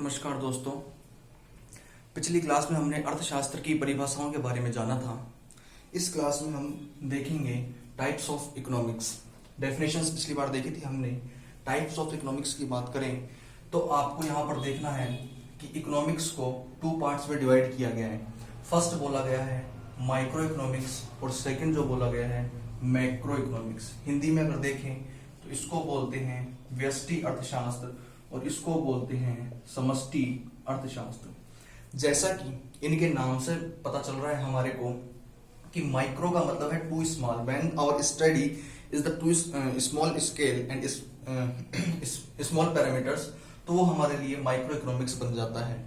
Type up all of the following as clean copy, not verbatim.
नमस्कार दोस्तों। पिछली क्लास में हमने अर्थशास्त्र की परिभाषाओं के बारे में जाना था। इस क्लास में हम देखेंगे टाइप्स ऑफ इकोनॉमिक्स। डेफिनेशंस पिछली बार देखी थी हमने। टाइप्स ऑफ इकोनॉमिक्स की बात करें तो आपको यहाँ पर देखना है कि इकोनॉमिक्स को टू पार्ट्स में डिवाइड किया गया है। फर्स्ट बोला गया है माइक्रो इकोनॉमिक्स और सेकंड जो बोला गया है मैक्रो इकोनॉमिक्स। हिंदी में अगर देखें तो इसको बोलते हैं व्यष्टि अर्थशास्त्र और इसको बोलते हैं समष्टि अर्थशास्त्र। जैसा कि इनके नाम से पता चल रहा है हमारे को कि माइक्रो का मतलब है too small, when our study is the too small scale and small parameters, तो वो हमारे लिए माइक्रो इकोनॉमिक्स बन जाता है।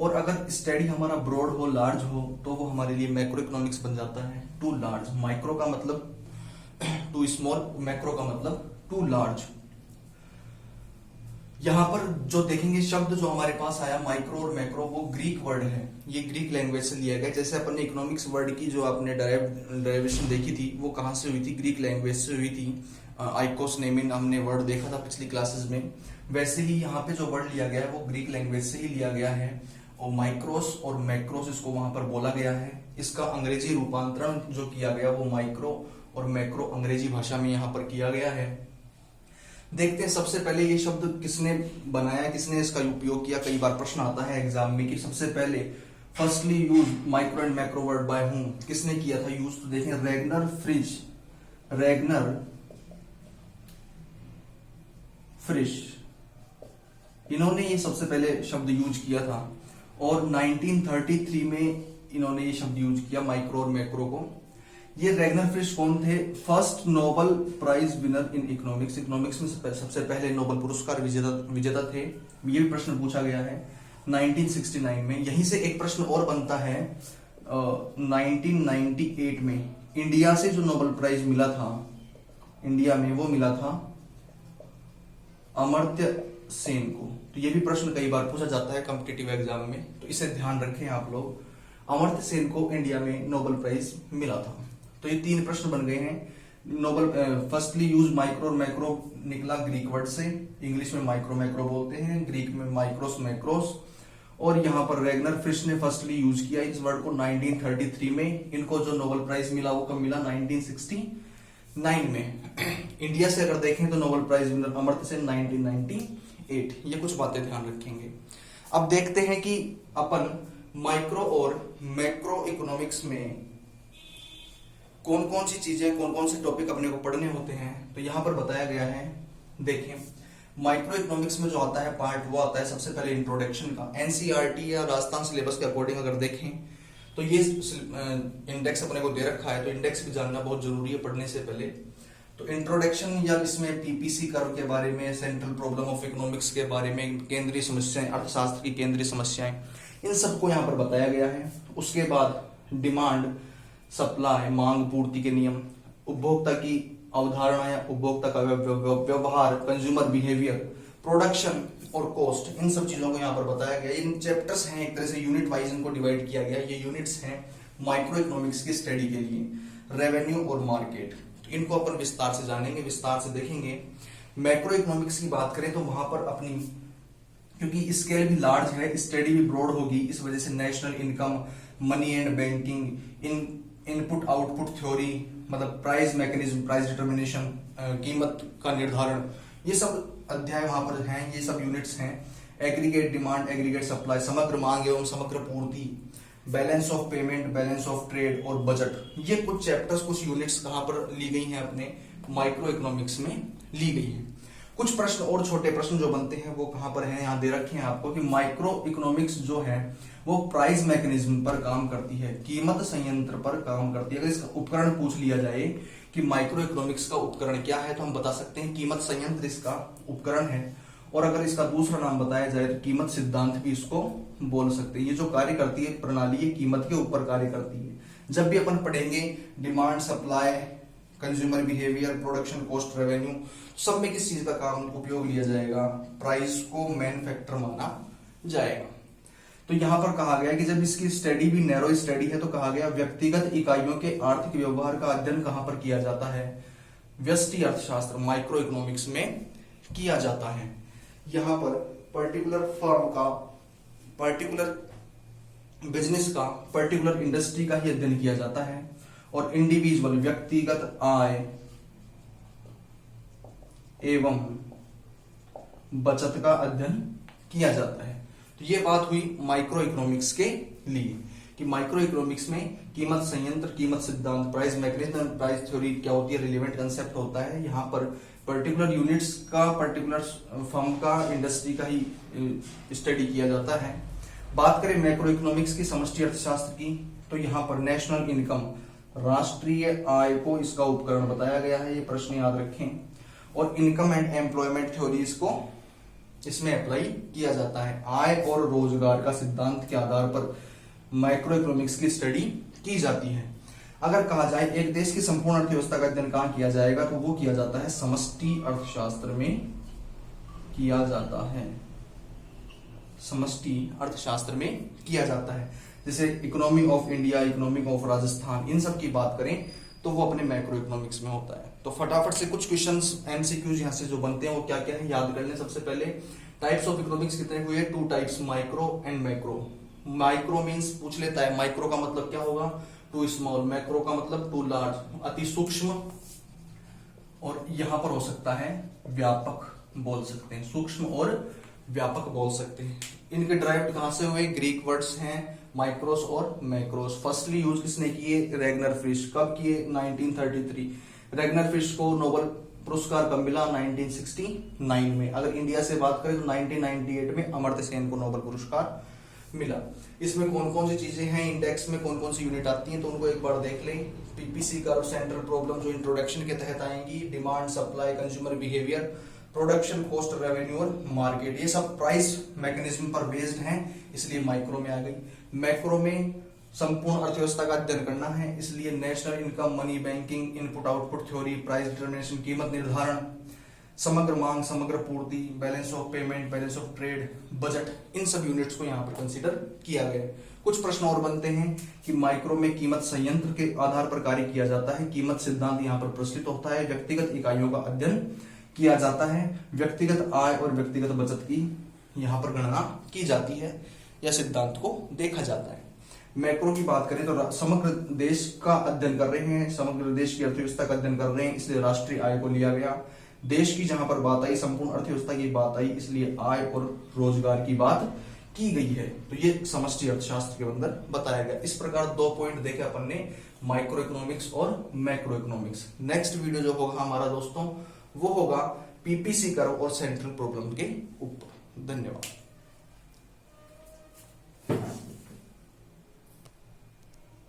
और अगर स्टडी हमारा ब्रॉड हो, लार्ज हो, तो वो हमारे लिए मैक्रो इकोनॉमिक्स बन जाता है टू लार्ज। माइक्रो का मतलब टू स्मॉल, मैक्रो का मतलब टू लार्ज। यहाँ पर जो देखेंगे शब्द जो हमारे पास आया माइक्रो और मैक्रो, वो ग्रीक वर्ड है। ये ग्रीक लैंग्वेज से लिया गया। जैसे अपन ने इकोनॉमिक्स वर्ड की जो आपने डेरिवेशन देखी थी वो कहाँ से हुई थी? ग्रीक लैंग्वेज से हुई थी। आइकोस नेमिन हमने वर्ड देखा था पिछली क्लासेस में। वैसे ही यहाँ पे जो वर्ड लिया गया है वो ग्रीक लैंग्वेज से ही लिया गया है और माइक्रोस और मैक्रोस इसको वहां पर बोला गया है। इसका अंग्रेजी रूपांतरण जो किया गया वो माइक्रो और मैक्रो अंग्रेजी भाषा में यहाँ पर किया गया है। देखते हैं सबसे पहले ये शब्द किसने बनाया, किसने इसका उपयोग किया। कई बार प्रश्न आता है एग्जाम में कि सबसे पहले firstly use micro and macro word by whom, किसने किया था यूज? तो देखें रैगनर फ्रिश, इन्होंने ये सबसे पहले शब्द यूज किया था और 1933 में इन्होंने ये शब्द यूज किया माइक्रो और मैक्रो को। ये रैगनर फ्रिश कौन थे? First Nobel prize winner in economics. Economics में सबसे पहले नोबेल पुरस्कार विजेता थे। ये भी प्रश्न पूछा गया है 1969 में। यहीं से एक प्रश्न और बनता है 1998 में इंडिया से जो नोबेल प्राइज मिला था इंडिया में, वो मिला था अमर्त्य सेन को। तो ये भी प्रश्न कई बार पूछा जाता है कॉम्पिटिटिव एग्जाम में, तो इसे ध्यान रखें आप लोग। अमर्त्य सेन को इंडिया में नोबेल प्राइज मिला था। तो ये तीन प्रश्न बन गए हैं। नोबेल फर्स्टली यूज माइक्रो और मैक्रो निकला ग्रीक वर्ड से। इंग्लिश में माइक्रो मैक्रो बोलते हैं, ग्रीक में माइक्रोस मैक्रोस। और यहाँ पर रैगनर फ्रिश ने फर्स्टली यूज किया इस वर्ड को 1933 में। इनको जो नोबेल प्राइज मिला वो कब मिला? 1969 में। इंडिया से अगर देखें तो Nobel prize winner Amartya Sen 1998। ये कुछ बातें ध्यान रखेंगे। अब देखते हैं कि अपन माइक्रो और मैक्रो इकोनॉमिक्स में कौन कौन सी चीजें, कौन कौन से टॉपिक अपने को पढ़ने होते हैं। तो यहाँ पर बताया गया है, देखें माइक्रो इकोनॉमिक्स में जो आता है पार्ट, वो आता है सबसे पहले इंट्रोडक्शन का। एनसीईआरटी या राजस्थान सिलेबस के अकॉर्डिंग अगर देखें तो ये इंडेक्स अपने को दे रखा है, तो इंडेक्स भी जानना बहुत जरूरी है पढ़ने से पहले। तो इंट्रोडक्शन या इसमें पीपीसी कर्व के बारे में, सेंट्रल प्रॉब्लम ऑफ इकोनॉमिक्स के बारे में, केंद्रीय समस्याएं, अर्थशास्त्र की केंद्रीय समस्याएं, इन सबको यहाँ पर बताया गया है। उसके बाद डिमांड सप्लाई, मांग पूर्ति के नियम, उपभोक्ता की अवधारणा या उपभोक्ता का व्यवहार, कंज्यूमर बिहेवियर, प्रोडक्शन और कॉस्ट, इन सब चीजों को यहाँ पर बताया गया। इन चैप्टर्स हैं, एक तरह से यूनिट वाइज इनको डिवाइड किया गया। ये यूनिट्स हैं माइक्रो इकोनॉमिक्स की स्टडी के लिए। रेवेन्यू और मार्केट, इनको अपन विस्तार से जानेंगे, विस्तार से देखेंगे। मैक्रो इकोनॉमिक्स की बात करें तो वहां पर अपनी, क्योंकि स्केल भी लार्ज है, स्टडी भी ब्रॉड होगी, इस वजह से national income, money and banking, input output theory, मतलब प्राइस मैकेनिज्म, प्राइस डिटर्मिनेशन, कीमत का निर्धारण, ये सब अध्याय वहां पर हैं, ये सब यूनिट्स हैं। एग्रीगेट डिमांड, एग्रीगेट सप्लाई, समग्र मांग एवं समग्र पूर्ति, balance of payment, balance of trade और बजट, ये कुछ चैप्टर्स, कुछ यूनिट्स कहां पर ली गई हैं? अपने माइक्रो इकोनॉमिक्स में ली गई है। कुछ प्रश्न और छोटे प्रश्न जो बनते हैं वो कहां पर हैं? यहाँ दे रखे हैं आपको कि माइक्रो इकोनॉमिक्स जो है वो प्राइस मैकेनिज्म पर काम करती है, कीमत संयंत्र पर काम करती है। अगर इसका उपकरण पूछ लिया जाए कि माइक्रो इकोनॉमिक्स का उपकरण क्या है, तो हम बता सकते हैं कीमत संयंत्र इसका उपकरण है। और अगर इसका दूसरा नाम बताया जाए तो कीमत सिद्धांत भी इसको बोल सकते हैं। ये जो कार्य करती है प्रणाली, ये कीमत के ऊपर कार्य करती है। जब भी अपन पढ़ेंगे demand, supply, consumer behaviour, production, cost, revenue, सब में किस चीज का काम उपयोग लिया जाएगा? प्राइस को मेन फैक्टर माना जाएगा। तो यहां पर कहा गया कि जब इसकी स्टडी भी नैरो स्टडी है तो कहा गया व्यक्तिगत इकाइयों के आर्थिक व्यवहार का अध्ययन कहां पर किया जाता है? व्यष्टि अर्थशास्त्र, माइक्रो इकोनॉमिक्स में किया जाता है। यहाँ पर पर्टिकुलर फर्म का, पर्टिकुलर बिजनेस का, पर्टिकुलर इंडस्ट्री का ही अध्ययन किया जाता है। और इंडिविजुअल व्यक्तिगत आय एवं बचत का अध्ययन किया जाता है। तो ये बात हुई माइक्रो इकोनॉमिक्स के लिए कि माइक्रो इकोनॉमिक्स में कीमत संयंत्र, कीमत सिद्धांत, प्राइस मैकेनिज्म, प्राइस थ्योरी क्या होती है, रिलेवेंट कंसेप्ट होता है। यहाँ पर पर्टिकुलर यूनिट्स का, पर्टिकुलर फर्म का, इंडस्ट्री का ही स्टडी किया जाता है। बात करें मैक्रो इकोनॉमिक्स की, समष्टि अर्थशास्त्र की, तो यहाँ पर नेशनल इनकम, राष्ट्रीय आय को इसका उपकरण बताया गया है, ये प्रश्न याद रखें। और इनकम एंड एम्प्लॉयमेंट थ्योरीज को इसमें अप्लाई किया जाता है। आय और रोजगार का सिद्धांत के आधार पर माइक्रो इकोनॉमिक्स की स्टडी की जाती है। अगर कहा जाए एक देश की संपूर्ण अर्थव्यवस्था का अध्ययन कहां किया जाएगा, तो वो किया जाता है समष्टि अर्थशास्त्र में किया जाता है, समष्टि अर्थशास्त्र में किया जाता है। जैसे economy of India, economy of Rajasthan, इन सब की बात करें तो वो अपने मैक्रो इकोनॉमिक्स में होता है। तो फटाफट से कुछ क्वेश्चंस एमसीक्यूज यहां से जो बनते हैं वो क्या क्या है याद कर लें। सबसे पहले टाइप्स ऑफ इकोनॉमिक्स कितने हुए, 2 types, micro and macro. Micro means पूछ लेता है, माइक्रो का मतलब क्या होगा, टू स्मॉल, मैक्रो का मतलब टू लार्ज, अति सूक्ष्म, और यहां पर हो सकता है व्यापक बोल सकते हैं, सूक्ष्म और व्यापक बोल सकते हैं। इनके ड्राइव्ड कहां से हुए, ग्रीक वर्ड्स हैं माइक्रोस और मैक्रोस। फर्स्टली यूज किसने किए, रेगनर फिश। कब किए, 1933। रेगनर फिश को नोबेल पुरस्कार कब मिला, 1969 में। अगर इंडिया से बात करें तो 1998 में अमर्त्य सेन को नोबेल पुरस्कार मिला। इसमें कौन कौन सी चीजें हैं, इंडेक्स में कौन कौन सी यूनिट आती हैं, तो उनको एक बार देख लें। पीपीसी कर्व, सेंट्रल प्रॉब्लम जो इंट्रोडक्शन के तहत आएंगी, demand, supply, consumer behaviour, production, cost, revenue और मार्केट, ये सब प्राइस मैकेनिज्म पर बेस्ड हैं, इसलिए माइक्रो में आ गई। मैक्रो में संपूर्ण अर्थव्यवस्था का अध्ययन करना है, इसलिए national income, money banking, input output theory, price determination, कीमत निर्धारण, समग्र मांग, समग्र पूर्ति, balance of payment, balance of trade, budget, इन सब यूनिट्स को यहाँ पर कंसीडर किया गया है। कुछ प्रश्न और बनते हैं कि माइक्रो में कीमत संयंत्र के आधार पर कार्य किया जाता है, कीमत सिद्धांत यहाँ पर प्रस्तुत होता है, व्यक्तिगत इकाइयों का अध्ययन किया जाता है, व्यक्तिगत आय और व्यक्तिगत बचत की यहाँ पर गणना की जाती है या सिद्धांत को देखा जाता है। मैक्रो की बात करें तो समग्र देश का अध्ययन कर रहे हैं, समग्र देश की अर्थव्यवस्था का अध्ययन कर रहे हैं, इसलिए राष्ट्रीय आय को लिया गया। देश की जहां पर बात आई, संपूर्ण अर्थव्यवस्था की बात आई, इसलिए आय और रोजगार की बात की गई है। तो ये समष्टि अर्थशास्त्र के अंदर बताया गया। इस प्रकार 2 पॉइंट देखे अपन ने, माइक्रो इकोनॉमिक्स और मैक्रो इकोनॉमिक्स। नेक्स्ट वीडियो जो होगा हमारा दोस्तों वो होगा पीपीसी कर्व और सेंट्रल प्रॉब्लम के ऊपर। धन्यवाद।